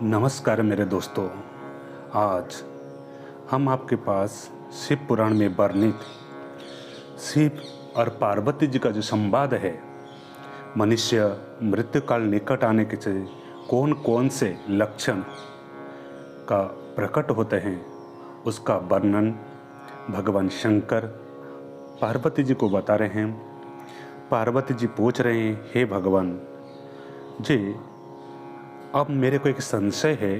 नमस्कार मेरे दोस्तों। आज हम आपके पास शिव पुराण में वर्णित शिव और पार्वती जी का जो संवाद है, मनुष्य मृत्यु काल निकट आने के से कौन कौन से लक्षण का प्रकट होते हैं, उसका वर्णन भगवान शंकर पार्वती जी को बता रहे हैं। पार्वती जी पूछ रहे हैं, हे भगवान जी, अब मेरे को एक संशय है,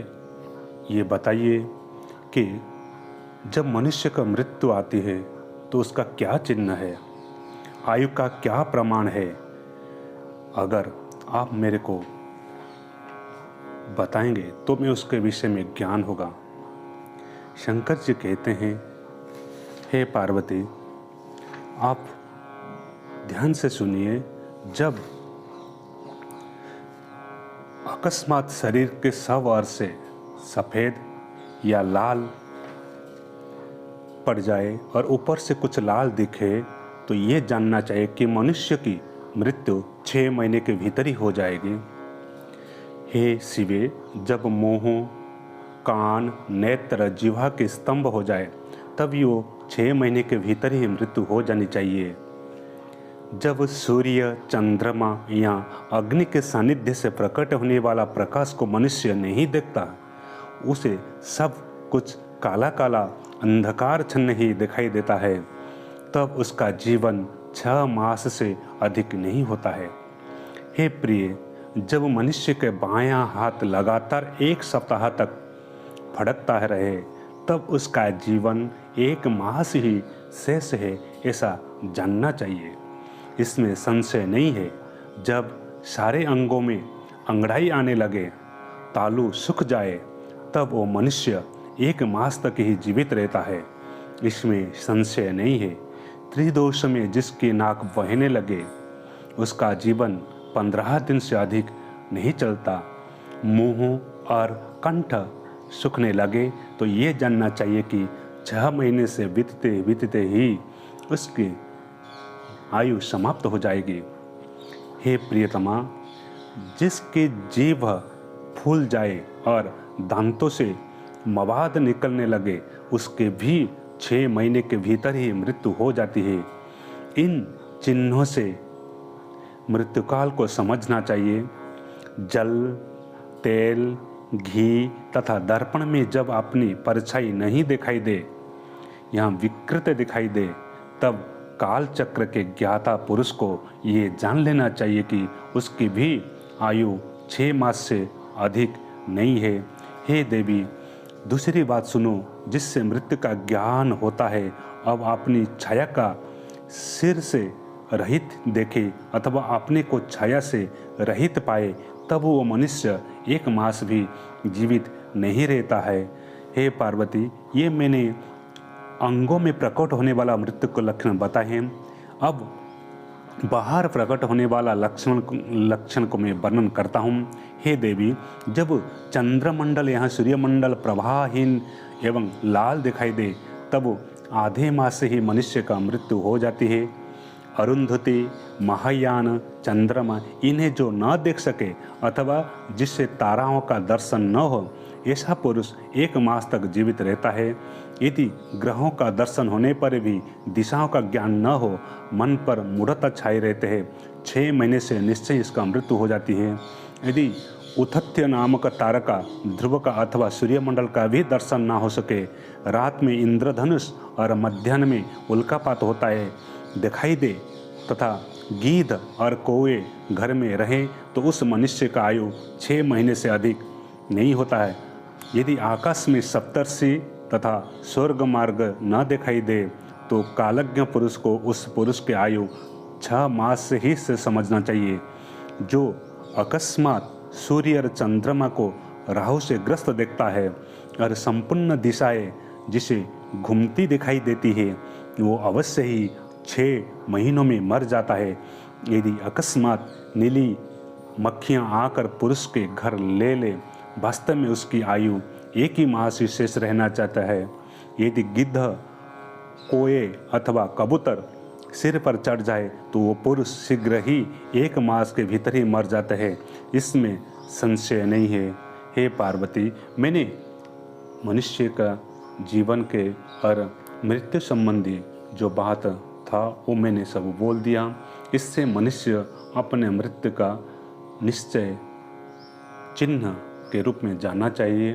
ये बताइए कि जब मनुष्य का मृत्यु आती है तो उसका क्या चिन्ह है, आयु का क्या प्रमाण है? अगर आप मेरे को बताएंगे तो मैं उसके विषय में ज्ञान होगा। शंकर जी कहते हैं, हे पार्वती, आप ध्यान से सुनिए। जब अकस्मात शरीर के सब ओर से सफ़ेद या लाल पड़ जाए और ऊपर से कुछ लाल दिखे तो ये जानना चाहिए कि मनुष्य की मृत्यु 6 महीने के भीतर ही हो जाएगी। हे शिवे, जब मुँह, कान, नेत्र, जिह्वा के स्तंभ हो जाए तब यो 6 महीने के भीतर ही मृत्यु हो जानी चाहिए। जब सूर्य, चंद्रमा या अग्नि के सानिध्य से प्रकट होने वाला प्रकाश को मनुष्य नहीं देखता, उसे सब कुछ काला काला अंधकार छन्न ही दिखाई देता है, तब उसका जीवन 6 मास से अधिक नहीं होता है। हे प्रिय, जब मनुष्य के बायां हाथ लगातार 1 सप्ताह तक फड़कता रहे तब उसका जीवन 1 मास ही शेष है, ऐसा जानना चाहिए। इसमें संशय नहीं है। जब सारे अंगों में अंगड़ाई आने लगे, तालू सूख जाए, तब वो मनुष्य 1 मास तक ही जीवित रहता है, इसमें संशय नहीं है। त्रिदोष में जिसकी नाक बहने लगे उसका जीवन 15 दिन से अधिक नहीं चलता। मुंह और कंठ सूखने लगे तो ये जानना चाहिए कि 6 महीने से बीतते बीतते ही उसकी आयु समाप्त हो जाएगी। हे प्रियतमा, जिसकी जीभ फूल जाए और दांतों से मवाद निकलने लगे उसके भी 6 महीने के भीतर ही मृत्यु हो जाती है। इन चिन्हों से मृत्युकाल को समझना चाहिए। जल, तेल, घी तथा दर्पण में जब अपनी परछाई नहीं दिखाई दे, यहाँ विकृत दिखाई दे, तब काल चक्र के ज्ञाता पुरुष को ये जान लेना चाहिए कि उसकी भी आयु 6 मास से अधिक नहीं है। हे देवी, दूसरी बात सुनो, जिससे मृत्यु का ज्ञान होता है। अब अपनी छाया का सिर से रहित देखे अथवा अपने को छाया से रहित पाए तब वो मनुष्य 1 मास भी जीवित नहीं रहता है। हे पार्वती, ये मैंने अंगों में प्रकट होने वाला मृत्यु को लक्षण बताए हैं। अब बाहर प्रकट होने वाला लक्षण को मैं वर्णन करता हूँ। हे देवी, जब चंद्रमंडल यहाँ सूर्यमंडल प्रभाहीन एवं लाल दिखाई दे तब आधे मास से ही मनुष्य का मृत्यु हो जाती है। अरुंधति, महायान, चंद्रमा, इन्हें जो न देख सके अथवा जिससे ताराओं का दर्शन न हो, ऐसा पुरुष 1 मास तक जीवित रहता है। यदि ग्रहों का दर्शन होने पर भी दिशाओं का ज्ञान न हो, मन पर मूढ़ता छाए रहते हैं, 6 महीने से निश्चय इसका मृत्यु हो जाती है। यदि उथत्य नामक तारका, ध्रुव का अथवा सूर्यमंडल का भी दर्शन ना हो सके, रात में इंद्रधनुष और मध्याह्न में उल्कापात होता है दिखाई दे तथा गीध और कौवे घर में रहे तो उस मनुष्य का आयु 6 महीने से अधिक नहीं होता है। यदि आकाश में सप्तर्षि तथा स्वर्ग मार्ग न दिखाई दे तो कालज्ञ पुरुष को उस पुरुष के आयु 6 मास से ही से समझना चाहिए। जो अकस्मात सूर्य और चंद्रमा को राहु से ग्रस्त देखता है और संपूर्ण दिशाएं जिसे घूमती दिखाई देती है, वो अवश्य ही 6 महीनों में मर जाता है। यदि अकस्मात नीली मक्खियाँ आकर पुरुष के घर ले वास्तव में उसकी आयु 1 ही मास ही शेष रहना चाहता है। यदि गिद्ध, कोए अथवा कबूतर सिर पर चढ़ जाए तो वो पुरुष शीघ्र ही 1 मास के भीतर ही मर जाता है, इसमें संशय नहीं है। हे पार्वती, मैंने मनुष्य का जीवन के और मृत्यु संबंधी जो बात था वो मैंने सब बोल दिया। इससे मनुष्य अपने मृत्यु का निश्चय चिन्ह के रूप में जानना चाहिए।